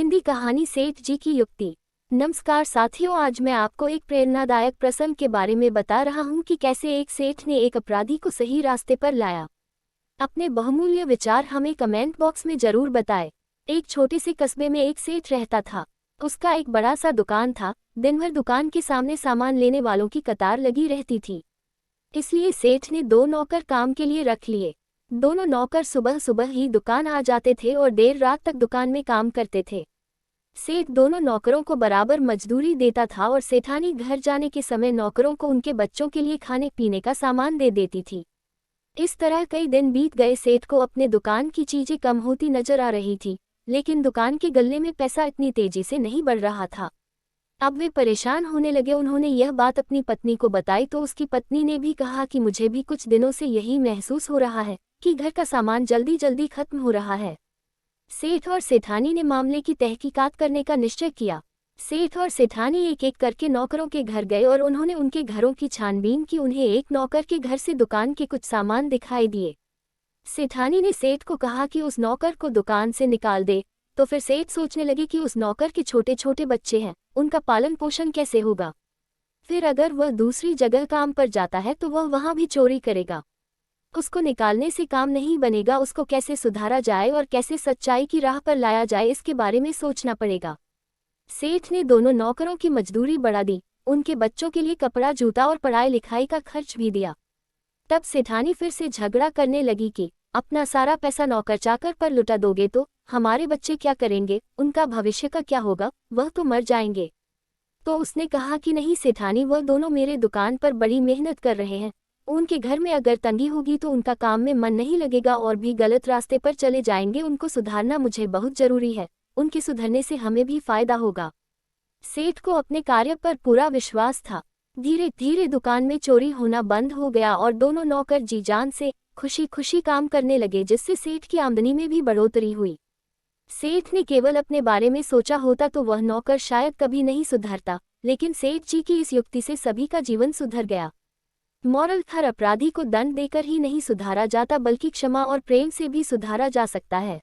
हिंदी कहानी सेठ जी की युक्ति। नमस्कार साथियों, आज मैं आपको एक प्रेरणादायक प्रसंग के बारे में बता रहा हूँ कि कैसे एक सेठ ने एक अपराधी को सही रास्ते पर लाया। अपने बहुमूल्य विचार हमें कमेंट बॉक्स में जरूर बताएं। एक छोटे से कस्बे में एक सेठ रहता था। उसका एक बड़ा सा दुकान था। दिन भर दुकान के सामने सामान लेने वालों की कतार लगी रहती थी। इसलिए सेठ ने 2 नौकर काम के लिए रख लिए। दोनों नौकर सुबह सुबह ही दुकान आ जाते थे और देर रात तक दुकान में काम करते थे। सेठ दोनों नौकरों को बराबर मजदूरी देता था और सेठानी घर जाने के समय नौकरों को उनके बच्चों के लिए खाने पीने का सामान दे देती थी। इस तरह कई दिन बीत गए। सेठ को अपने दुकान की चीजें कम होती नजर आ रही थी, लेकिन दुकान के गल्ले में पैसा इतनी तेजी से नहीं बढ़ रहा था। अब वे परेशान होने लगे। उन्होंने यह बात अपनी पत्नी को बताई तो उसकी पत्नी ने भी कहा कि मुझे भी कुछ दिनों से यही महसूस हो रहा है कि घर का सामान जल्दी जल्दी खत्म हो रहा है। सेठ और सेठानी ने मामले की तहकीकात करने का निश्चय किया। सेठ और सेठानी एक एक करके नौकरों के घर गए और उन्होंने उनके घरों की छानबीन की। उन्हें एक नौकर के घर से दुकान के कुछ सामान दिखाई दिए। सेठानी ने सेठ को कहा कि उस नौकर को दुकान से निकाल दे। तो फिर सेठ सोचने लगे कि उस नौकर के छोटे छोटे बच्चे हैं, उनका पालन पोषण कैसे होगा। फिर अगर वह दूसरी जगह काम पर जाता है तो वह वहां भी चोरी करेगा। उसको निकालने से काम नहीं बनेगा। उसको कैसे सुधारा जाए और कैसे सच्चाई की राह पर लाया जाए, इसके बारे में सोचना पड़ेगा। सेठ ने दोनों नौकरों की मजदूरी बढ़ा दी, उनके बच्चों के लिए कपड़ा, जूता और पढ़ाई लिखाई का खर्च भी दिया। तब सेठानी फिर से झगड़ा करने लगी कि अपना सारा पैसा नौकर चाकर पर लुटा दोगे तो हमारे बच्चे क्या करेंगे, उनका भविष्य का क्या होगा, वह तो मर जाएंगे। तो उसने कहा कि नहीं सेठानी, वह दोनों मेरे दुकान पर बड़ी मेहनत कर रहे हैं। उनके घर में अगर तंगी होगी तो उनका काम में मन नहीं लगेगा और भी गलत रास्ते पर चले जाएंगे। उनको सुधारना मुझे बहुत जरूरी है। उनके सुधरने से हमें भी फायदा होगा। सेठ को अपने कार्य पर पूरा विश्वास था। धीरे धीरे दुकान में चोरी होना बंद हो गया और दोनों नौकर जी जान से खुशी खुशी काम करने लगे, जिससे सेठ की आमदनी में भी बढ़ोतरी हुई। सेठ ने केवल अपने बारे में सोचा होता तो वह नौकर शायद कभी नहीं सुधरता, लेकिन सेठ जी की इस युक्ति से सभी का जीवन सुधर गया। मॉरल, हर अपराधी को दंड देकर ही नहीं सुधारा जाता, बल्कि क्षमा और प्रेम से भी सुधारा जा सकता है।